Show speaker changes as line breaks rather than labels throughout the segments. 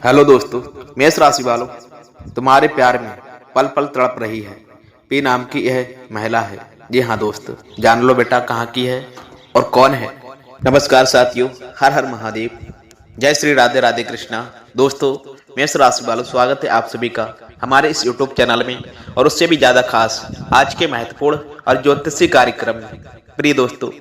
Hello दोस्तों, मेष राशि वालों, तुम्हारे प्यार में पल पल तड़प रही है पी नाम की यह महिला है। जी हाँ दोस्त, जान लो बेटा कहाँ की है और कौन है। नमस्कार साथियों, हर हर महादेव, जय श्री राधे राधे कृष्णा। दोस्तों, मेष राशि वालों, स्वागत है आप सभी का हमारे इस यूट्यूब चैनल में और उससे भी ज्यादा खास आज के महत्वपूर्ण और ज्योतिषीय कार्यक्रम में। प्रिय दोस्तों,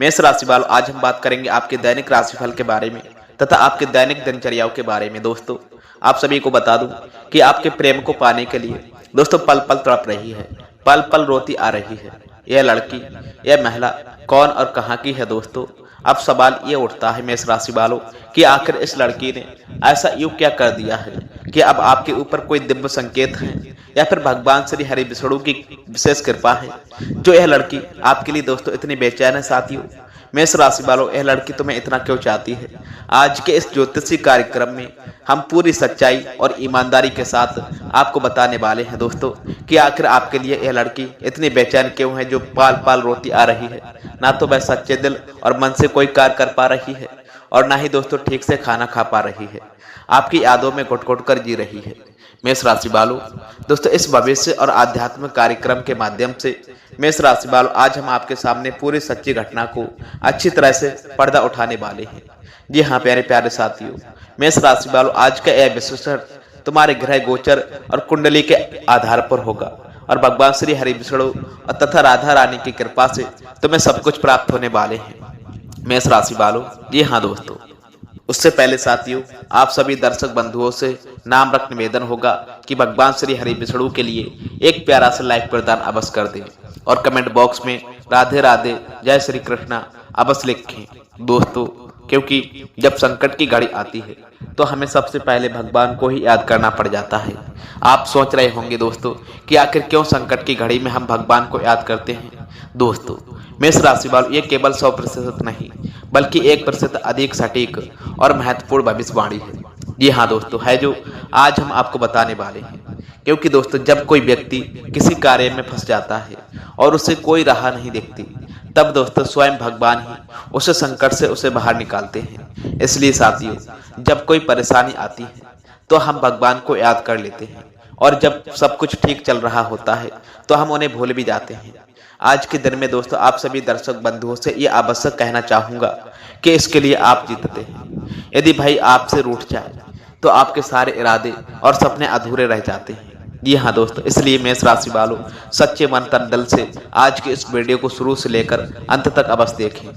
मेष राशि वालों, आज हम बात करेंगे आपके दैनिक राशिफल के बारे में तथा आपके दैनिक दिनचर्याओं के बारे में। दोस्तों, आप सभी को बता दूं कि आपके प्रेम को पाने के लिए दोस्तों पल पल तड़प रही है, पल पल रोती आ रही है यह लड़की, यह महिला कौन और कहाँ की है। दोस्तों, अब सवाल ये उठता है मेष राशि वालों कि आखिर इस लड़की ने ऐसा युग क्या कर दिया है कि अब आपके ऊपर कोई दिव्य संकेत है या फिर भगवान श्री हरि विष्णु की विशेष कृपा है जो यह लड़की आपके लिए दोस्तों इतनी बेचैन है। साथियों, मेष राशि वालों, यह लड़की तुम्हें इतना क्यों चाहती है? आज के इस ज्योतिषी कार्यक्रम में हम पूरी सच्चाई और ईमानदारी के साथ आपको बताने वाले हैं दोस्तों कि आखिर आपके लिए यह लड़की इतनी बेचैन क्यों है जो पाल पाल रोती आ रही है। ना तो वह सच्चे दिल और मन से कोई कार्य कर पा रही है और ना ही दोस्तों ठीक से खाना खा पा रही है, आपकी यादों में घुट घुट कर जी रही है। मेष राशि वालों, दोस्तों इस भविष्य और आध्यात्मिक कार्यक्रम के माध्यम से मेष राशि वालों आज हम आपके सामने पूरी सच्ची घटना को अच्छी तरह से पर्दा उठाने वाले हैं। जी हाँ प्यारे प्यारे साथियों, मेष राशि वालों आज का यह विश्लेषण तुम्हारे ग्रह गोचर और कुंडली के आधार पर होगा और भगवान श्री हरि विष्णु तथा राधा रानी की कृपा से तुम्हें सब कुछ प्राप्त होने वाले हैं मेष राशि वालों। जी हाँ दोस्तों, उससे पहले साथियों आप सभी दर्शक बंधुओं से नाम रख निवेदन होगा कि भगवान श्री हरि विष्णु के लिए एक प्यारा सा लाइक प्रदान अवश्य कर दें और कमेंट बॉक्स में राधे राधे जय श्री कृष्णा अवश्य लिखें दोस्तों, क्योंकि जब संकट की घड़ी आती है तो हमें सबसे पहले भगवान को ही याद करना पड़ जाता है। आप सोच रहे होंगे दोस्तों कि आखिर क्यों संकट की घड़ी में हम भगवान को याद करते हैं। दोस्तों, मेष राशि वालों, ये केवल 100% नहीं बल्कि 1% अधिक सटीक और महत्वपूर्ण भविष्यवाणी है। जी हाँ दोस्तों, है जो आज हम आपको बताने वाले हैं। क्योंकि दोस्तों जब कोई व्यक्ति किसी कार्य में फंस जाता है और उसे कोई राह नहीं दिखती, तब दोस्तों स्वयं भगवान ही उसे संकट से उसे बाहर निकालते हैं। इसलिए साथियों, जब कोई परेशानी आती है तो हम भगवान को याद कर लेते हैं और जब सब कुछ ठीक चल रहा होता है तो हम उन्हें भूल भी जाते हैं। आज के दिन में दोस्तों आप सभी दर्शक बंधुओं से ये आवश्यक कहना चाहूंगा कि इसके लिए आप जीतते हैं। यदि भाई आपसे रूठ जाए तो आपके सारे इरादे और सपने अधूरे रह जाते हैं। जी हाँ दोस्तों, इसलिए मेष राशि वालों सच्चे मन तन दिल से आज के इस वीडियो को शुरू से लेकर अंत तक अवश्य देखें,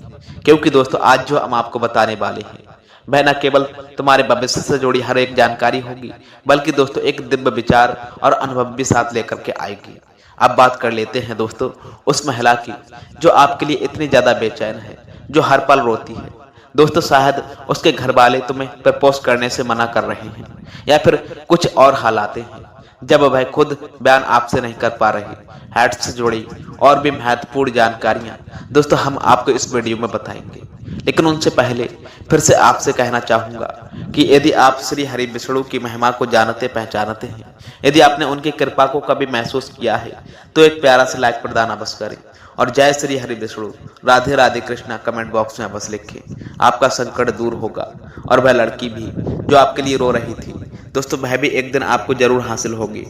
क्योंकि दोस्तों आज जो हम आपको बताने वाले हैं वह न केवल तुम्हारे भविष्य से जुड़ी हर एक जानकारी होगी बल्कि दोस्तों एक दिव्य विचार और अनुभव भी साथ लेकर के आएगी। अब बात कर लेते हैं दोस्तों उस महिला की जो आपके लिए इतनी ज्यादा बेचैन है, जो हर पल रोती है। दोस्तों शायद उसके घर वाले तुम्हें प्रपोज करने से मना कर रहे हैं या फिर कुछ और हालात हैं जब वह खुद बयान आपसे नहीं कर पा रही। हेड से जुड़ी और भी महत्वपूर्ण जानकारियां दोस्तों हम आपको इस वीडियो में बताएंगे, लेकिन उनसे पहले फिर से आपसे कहना चाहूंगा कि यदि आप श्री हरि विष्णु की महिमा को जानते पहचानते हैं, यदि आपने उनकी कृपा को कभी महसूस किया है, तो एक प्यारा सा लाइक प्रदान अवश्य करें और जय श्री हरि विष्णु राधे राधे कृष्णा कमेंट बॉक्स में अवश्य लिखें। आपका संकट दूर होगा और वह लड़की भी जो आपके लिए रो रही थी दोस्तों वह भी एक दिन आपको जरूर हासिल होगी।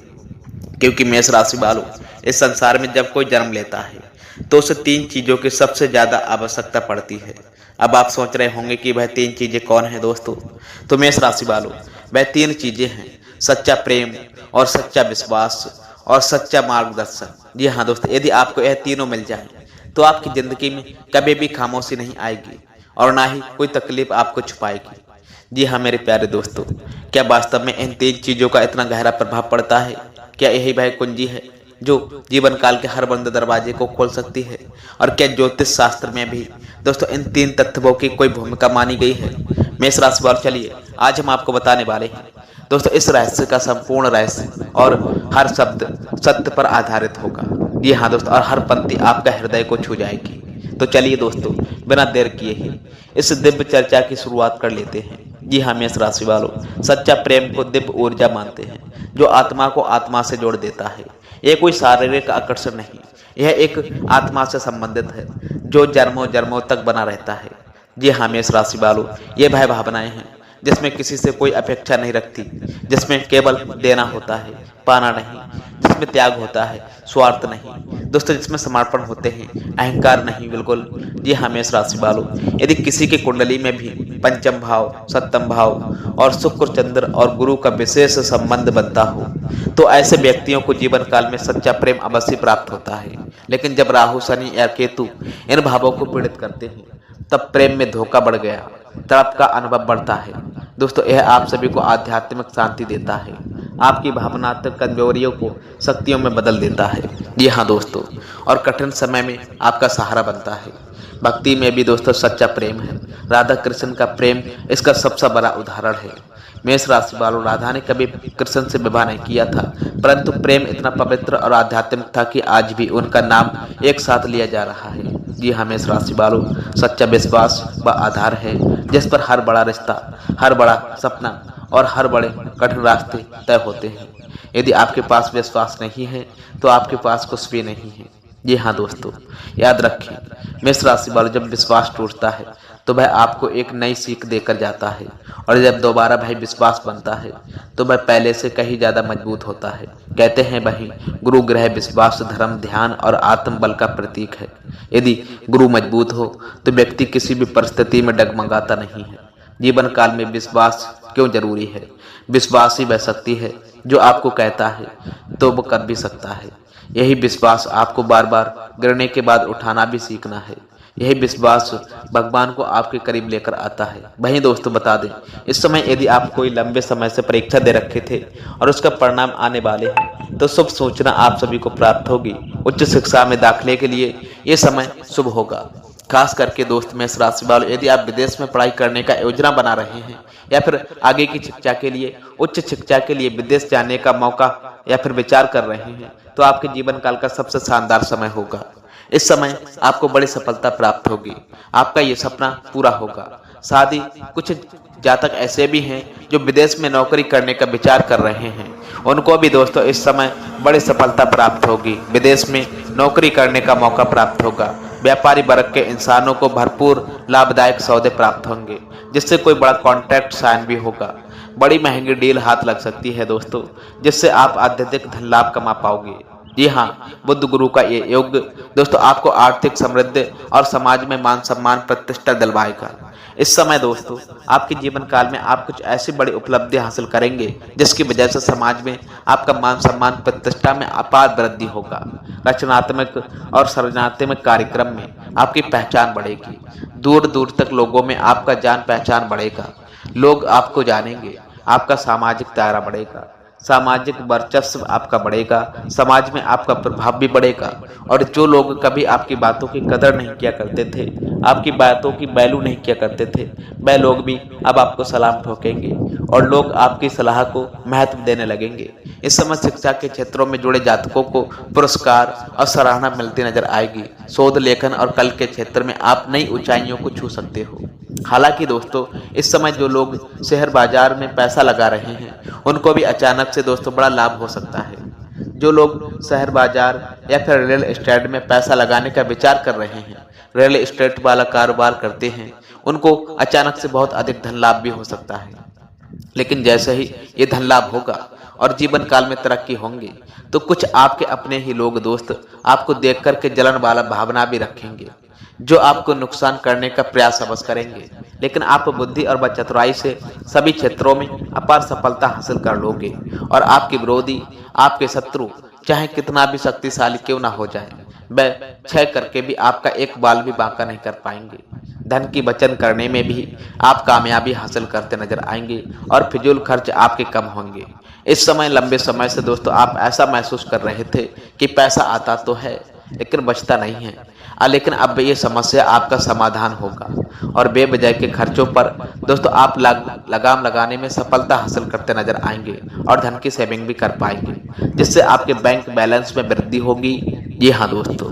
क्योंकि मेष राशि वालों, इस संसार में जब कोई जन्म लेता है तो उसे 3 चीजों की सबसे ज्यादा आवश्यकता पड़ती है। अब आप सोच रहे होंगे कि वह 3 चीजें कौन है दोस्तों? तो मेष राशि वालों, वह 3 चीजें हैं सच्चा प्रेम और सच्चा विश्वास और सच्चा मार्गदर्शन। जी हाँ दोस्तों, यदि आपको यह तीनों मिल जाए तो आपकी जिंदगी में कभी भी खामोशी नहीं आएगी और ना ही कोई तकलीफ आपको छुपाएगी। जी हाँ मेरे प्यारे दोस्तों, क्या वास्तव में इन 3 चीजों का इतना गहरा प्रभाव पड़ता है? क्या यही वह कुंजी है जो जीवन काल के हर बंद दरवाजे को खोल सकती है? और क्या ज्योतिष शास्त्र में भी दोस्तों इन 3 तत्वों की कोई भूमिका मानी गई है? मेष राशि वालों, चलिए आज हम आपको बताने वाले हैं दोस्तों इस रहस्य का संपूर्ण रहस्य और हर शब्द सत्य पर आधारित होगा। जी हाँ दोस्तों, और हर पंक्ति आपका हृदय को छू जाएगी। तो चलिए दोस्तों बिना देर किए ही इस दिव्य चर्चा की शुरुआत कर लेते हैं। जी हाँ मेष राशि वालों, सच्चा प्रेम को दिव्य ऊर्जा मानते हैं जो आत्मा को आत्मा से जोड़ देता है। यह कोई शारीरिक आकर्षण नहीं, यह एक आत्मा से संबंधित है जो जन्मों जन्मों तक बना रहता है। जी हाँ मेष राशि वालों, ये भय भावनाएं हैं जिसमें किसी से कोई अपेक्षा नहीं रखती, जिसमें केवल देना होता है, पाना नहीं, जिसमें त्याग होता है, स्वार्थ नहीं दोस्तों, जिसमें समर्पण होते हैं, अहंकार नहीं। बिल्कुल जी हाँ मेष राशि वालों, यदि किसी की कुंडली में भी पंचम भाव, सप्तम भाव और शुक्र, चंद्र और गुरु का विशेष संबंध बनता हो तो ऐसे व्यक्तियों को जीवन काल में सच्चा प्रेम अवश्य प्राप्त होता है। लेकिन जब राहु, शनि या केतु इन भावों को पीड़ित करते हैं तब प्रेम में धोखा बढ़ गया, तड़प का अनुभव बढ़ता है दोस्तों। यह आप सभी को आध्यात्मिक शांति देता है, आपकी भावनात्मक कमजोरियों को शक्तियों में बदल देता है जी हाँ दोस्तों, और कठिन समय में आपका सहारा बनता है। भक्ति में भी दोस्तों सच्चा प्रेम है, राधा कृष्ण का प्रेम इसका सबसे बड़ा उदाहरण है। मेष राशि वालों, राधा ने कभी कृष्ण से विवाह नहीं किया था, परंतु प्रेम इतना पवित्र और आध्यात्मिक था कि आज भी उनका नाम एक साथ लिया जा रहा है जी हाँ मेष राशि वालों। सच्चा विश्वास वह आधार है जिस पर हर बड़ा रिश्ता, हर बड़ा सपना और हर बड़े कठिन रास्ते तय होते हैं। यदि आपके पास विश्वास नहीं है तो आपके पास कुछ भी नहीं है जी हाँ दोस्तों। याद रखें मेष राशि वालों, जब विश्वास टूटता है तो वह आपको एक नई सीख देकर जाता है, और जब दोबारा वह विश्वास बनता है तो वह पहले से कहीं ज्यादा मजबूत होता है। कहते हैं वही गुरु ग्रह विश्वास, धर्म, ध्यान और आत्मबल का प्रतीक है। यदि गुरु मजबूत हो तो व्यक्ति किसी भी परिस्थिति में डगमगाता नहीं है। जीवन काल में विश्वास क्यों जरूरी है? विश्वास ही वह शक्ति है जो आपको कहता है तो वो कर भी सकता है। यही विश्वास आपको बार बार गिरने के बाद उठाना भी सीखना है। यही विश्वास भगवान को आपके करीब लेकर आता है। वहीं दोस्तों बता दें, इस समय यदि आप कोई लंबे समय से परीक्षा दे रखे थे और उसका परिणाम आने वाले हैं तो शुभ सूचना आप सभी को प्राप्त होगी। उच्च शिक्षा में दाखिले के लिए ये समय शुभ होगा। खास करके दोस्त मेष राशि वालों, यदि आप विदेश में पढ़ाई करने का योजना बना रहे हैं या फिर आगे की शिक्षा के लिए, उच्च शिक्षा के लिए विदेश जाने का मौका या फिर विचार कर रहे हैं तो आपके जीवन काल का सबसे शानदार समय होगा। इस समय आपको बड़ी सफलता प्राप्त होगी, आपका ये सपना पूरा होगा। साथ ही कुछ जातक ऐसे भी हैं जो विदेश में नौकरी करने का विचार कर रहे हैं, उनको भी दोस्तों इस समय बड़ी सफलता प्राप्त होगी। विदेश में नौकरी करने का मौका प्राप्त होगा। व्यापारी वर्ग के इंसानों को भरपूर लाभदायक सौदे प्राप्त होंगे, जिससे कोई बड़ा कॉन्ट्रैक्ट साइन भी होगा। बड़ी महंगी डील हाथ लग सकती है दोस्तों, जिससे आप अत्यधिक धन लाभ कमा पाओगे। जी हाँ, बुद्ध गुरु का ये योग दोस्तों आपको आर्थिक समृद्धि और समाज में मान सम्मान प्रतिष्ठा दिलवाएगा। इस समय दोस्तों आपके जीवन काल में आप कुछ ऐसी बड़ी उपलब्धि हासिल करेंगे जिसकी वजह से समाज में आपका मान सम्मान प्रतिष्ठा में अपार वृद्धि होगा। रचनात्मक और सृजनात्मक कार्यक्रम में आपकी पहचान बढ़ेगी। दूर दूर तक लोगों में आपका जान पहचान बढ़ेगा, लोग आपको जानेंगे, आपका सामाजिक दायरा बढ़ेगा, सामाजिक वर्चस्व आपका बढ़ेगा, समाज में आपका प्रभाव भी बढ़ेगा। और जो लोग कभी आपकी बातों की कदर नहीं किया करते थे, आपकी बातों की वैल्यू नहीं किया करते थे, वह लोग भी अब आपको सलाम ठोकेंगे और लोग आपकी सलाह को महत्व देने लगेंगे। इस समय शिक्षा के क्षेत्रों में जुड़े जातकों को पुरस्कार और सराहना मिलती नजर आएगी। शोध, लेखन और कल के क्षेत्र में आप नई ऊंचाइयों को छू सकते हो। हालांकि दोस्तों इस समय जो लोग शेयर बाजार में पैसा लगा रहे हैं उनको भी अचानक से दोस्तों बड़ा लाभ हो सकता है। जो लोग शेयर बाजार या फिर रियल एस्टेट में पैसा लगाने का विचार कर रहे हैं, रियल एस्टेट वाला कारोबार करते हैं, उनको अचानक से बहुत अधिक धन लाभ भी हो सकता है। लेकिन जैसे ही ये धन लाभ होगा और जीवन काल में तरक्की होंगी तो कुछ आपके अपने ही लोग दोस्त आपको देख करके जलन वाला भावना भी रखेंगे, जो आपको नुकसान करने का प्रयास अवश्य करेंगे। लेकिन आप बुद्धि और चतुराई से सभी क्षेत्रों में अपार सफलता हासिल कर लोगे और आपके विरोधी, आपके शत्रु चाहे कितना भी शक्तिशाली क्यों ना हो जाए, वह क्षय करके भी आपका एक बाल भी बांका नहीं कर पाएंगे। धन की बचत करने में भी आप कामयाबी हासिल करते नजर आएंगे और फिजूल खर्च आपके कम होंगे। इस समय लंबे समय से दोस्तों आप ऐसा महसूस कर रहे थे कि पैसा आता तो है लेकिन बचता नहीं है, लेकिन अब ये समस्या आपका समाधान होगा और बेवजह के खर्चों पर दोस्तों आप लगाम लगाने में सफलता हासिल करते नजर आएंगे और धन की सेविंग भी कर पाएंगे, जिससे आपके बैंक बैलेंस में वृद्धि होगी। जी हाँ दोस्तों,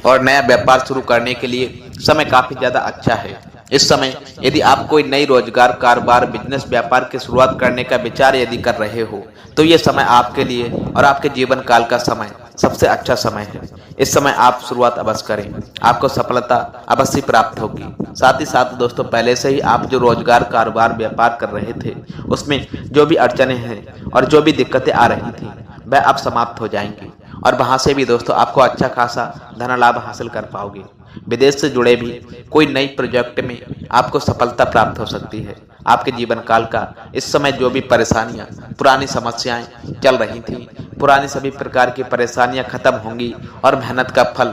और नया व्यापार शुरू करने के लिए समय काफी ज्यादा अच्छा है। इस समय यदि आप कोई नई रोजगार, कारोबार, बिजनेस, व्यापार की शुरुआत करने का विचार यदि कर रहे हो तो ये समय आपके लिए और आपके जीवन काल का समय सबसे अच्छा समय है। इस समय आप शुरुआत अवश्य करें, आपको सफलता अवश्य प्राप्त होगी। साथ ही साथ दोस्तों, पहले से ही आप जो रोजगार, कारोबार, व्यापार कर रहे थे, उसमें जो भी अड़चने हैं और जो भी दिक्कतें आ रही थी, वह अब समाप्त हो जाएंगी और वहां से भी दोस्तों आपको अच्छा खासा धन लाभ हासिल कर पाओगे। विदेश से जुड़े भी कोई नई प्रोजेक्ट में आपको सफलता प्राप्त हो सकती है। आपके जीवन काल का इस समय जो भी परेशानियां, पुरानी समस्याएं चल रही थी, पुरानी सभी प्रकार की परेशानियां खत्म होंगी और मेहनत का फल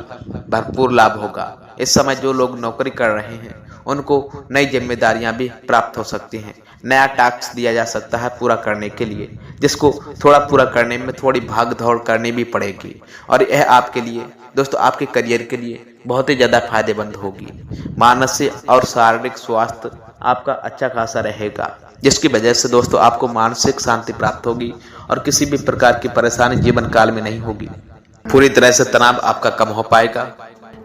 भरपूर लाभ होगा। इस समय जो लोग नौकरी कर रहे हैं, उनको नई जिम्मेदारियां भी प्राप्त हो सकती हैं। नया टास्क दिया जा सकता है पूरा करने के लिए, जिसको थोड़ा पूरा करने में थोड़ी भाग दौड़ करनी भी पड़ेगी और यह आपके लिए दोस्तों, आपके करियर के लिए बहुत ही ज़्यादा फायदेमंद होगी। मानसिक और शारीरिक स्वास्थ्य आपका अच्छा खासा रहेगा, जिसकी वजह से दोस्तों आपको मानसिक शांति प्राप्त होगी और किसी भी प्रकार की परेशानी जीवन काल में नहीं होगी। पूरी तरह से तनाव आपका कम हो पाएगा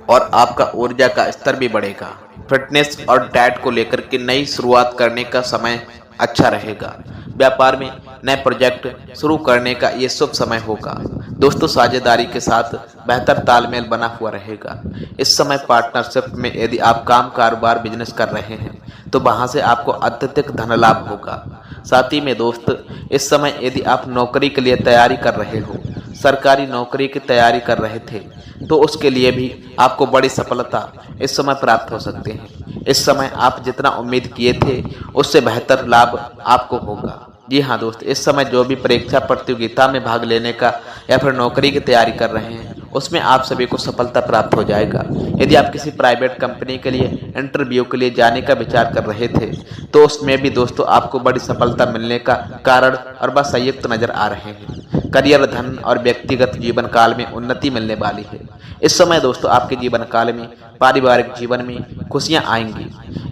और आपका ऊर्जा का स्तर भी बढ़ेगा। फिटनेस और डाइट को लेकर के नई शुरुआत करने का समय अच्छा रहेगा। व्यापार में नए प्रोजेक्ट शुरू करने का ये शुभ समय होगा। दोस्तों, साझेदारी के साथ बेहतर तालमेल बना हुआ रहेगा। इस समय पार्टनरशिप में यदि आप काम, कारोबार, बिजनेस कर रहे हैं, तो वहां से आपको अत्यधिक धन लाभ होगा। साथ ही में दोस्त, इस समय यदि आप नौकरी के लिए तैयारी कर रहे हो, सरकारी नौकरी की तैयारी कर रहे थे, तो उसके लिए भी आपको बड़ी सफलता इस समय प्राप्त हो सकते हैं। इस समय आप जितना उम्मीद किए थे, उससे बेहतर लाभ आपको होगा। जी हाँ दोस्त, इस समय जो भी परीक्षा प्रतियोगिता में भाग लेने का या फिर नौकरी की तैयारी कर रहे हैं, उसमें आप सभी को सफलता प्राप्त हो जाएगा। यदि आप किसी प्राइवेट कंपनी के लिए इंटरव्यू के लिए जाने का विचार कर रहे थे, तो उसमें भी दोस्तों आपको बड़ी सफलता मिलने का कारण और बस संयुक्त नजर आ रहे हैं। करियर, धन और व्यक्तिगत जीवन काल में उन्नति मिलने वाली है। इस समय दोस्तों आपके जीवन काल में पारिवारिक जीवन में खुशियां आएंगी।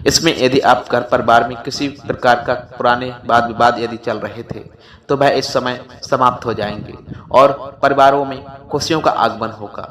इसमें यदि आप घर परिवार में किसी प्रकार का पुराने वाद विवाद यदि चल रहे थे, तो वह इस समय समाप्त हो जाएंगे और परिवारों में खुशियों का आगमन होगा।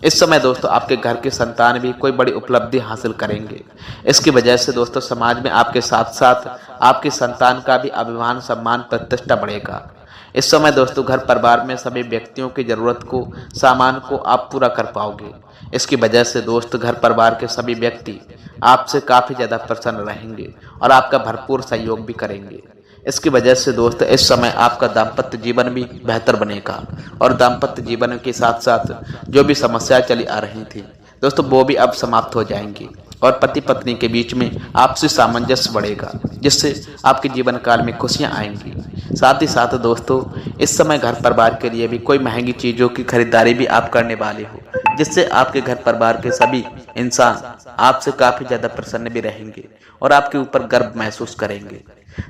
इस समय दोस्तों आपके घर के संतान भी कोई बड़ी उपलब्धि हासिल करेंगे। इसकी वजह से दोस्तों समाज में आपके साथ साथ आपके संतान का भी अभिमान, सम्मान, प्रतिष्ठा बढ़ेगा। इस समय दोस्तों घर परिवार में सभी व्यक्तियों की जरूरत को, सामान को आप पूरा कर पाओगे। इसकी वजह से दोस्त घर परिवार के सभी व्यक्ति आपसे काफी ज्यादा प्रसन्न रहेंगे और आपका भरपूर सहयोग भी करेंगे। इसकी वजह से दोस्त इस समय आपका दाम्पत्य जीवन भी बेहतर बनेगा और दाम्पत्य जीवन के साथ साथ जो भी समस्याएं चली आ रही थी दोस्तों, वो भी अब समाप्त हो जाएंगी और पति पत्नी के बीच में आपसी सामंजस्य बढ़ेगा, जिससे आपके जीवन काल में खुशियां आएंगी। साथ ही साथ दोस्तों इस समय घर परिवार के लिए भी कोई महंगी चीजों की खरीदारी भी आप करने वाले हो, जिससे आपके घर परिवार के सभी इंसान आपसे काफी ज्यादा प्रसन्न भी रहेंगे और आपके ऊपर गर्व महसूस करेंगे।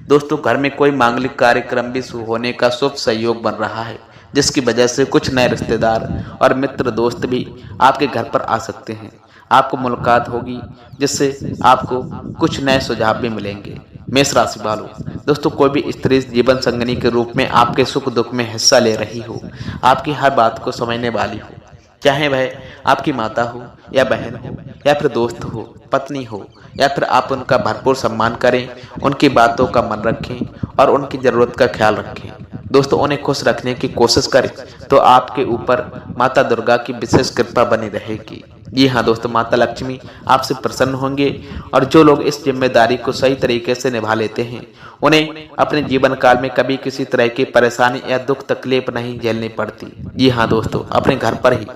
दोस्तों घर में कोई मांगलिक कार्यक्रम भी होने का शुभ सहयोग बन रहा है, जिसकी वजह से कुछ नए रिश्तेदार और मित्र दोस्त भी आपके घर पर आ सकते हैं। आपको मुलाकात होगी, जिससे आपको कुछ नए सुझाव भी मिलेंगे। मेष राशि वालों, दोस्तों कोई भी स्त्री जीवन संगिनी के रूप में आपके सुख दुख में हिस्सा ले रही हो, आपकी हर बात को समझने वाली हो, चाहे वह आपकी माता हो या बहन हो या फिर दोस्त हो, पत्नी हो, या फिर आप उनका भरपूर सम्मान करें, उनकी बातों का मन रखें और उनकी जरूरत का ख्याल रखें। दोस्तों उन्हें खुश रखने की कोशिश करें, तो आपके ऊपर माता दुर्गा की विशेष कृपा बनी रहेगी। जी हाँ दोस्तों, माता लक्ष्मी आपसे प्रसन्न होंगे और जो लोग इस जिम्मेदारी को सही तरीके से निभा लेते हैं, उन्हें अपने जीवन काल में कभी किसी तरह की परेशानी या दुख तकलीफ नहीं झेलनी पड़ती। जी हाँ दोस्तों, अपने घर पर ही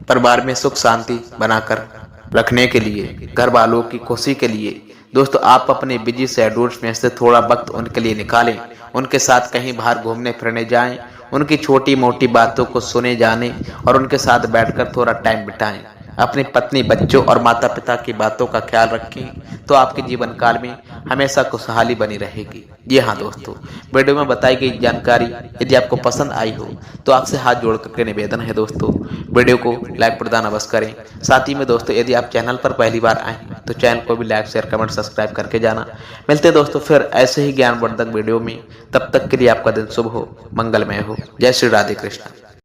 परिवार में सुख शांति बनाकर रखने के लिए, घर वालों की खुशी के लिए दोस्तों आप अपने बिजी शेड्यूल्स में से थोड़ा वक्त उनके लिए निकालें। उनके साथ कहीं बाहर घूमने फिरने जाएं, उनकी छोटी मोटी बातों को सुने जाने और उनके साथ बैठकर थोड़ा टाइम बिताएं। अपनी पत्नी, बच्चों और माता पिता की बातों का ख्याल रखें, तो आपके जीवन काल में हमेशा खुशहाली बनी रहेगी। जी हाँ दोस्तों, वीडियो में बताई गई जानकारी यदि आपको पसंद आई हो, तो आपसे हाथ जोड़ करके निवेदन है दोस्तों, वीडियो को लाइक प्रदान अवश्य करें। साथ ही में दोस्तों यदि आप चैनल पर पहली बार आए तो चैनल को भी लाइक, शेयर, कमेंट, सब्सक्राइब करके जाना। मिलते हैं दोस्तों फिर ऐसे ही ज्ञानवर्धक वीडियो में। तब तक के लिए आपका दिन शुभ हो, मंगलमय हो। जय श्री राधे कृष्ण।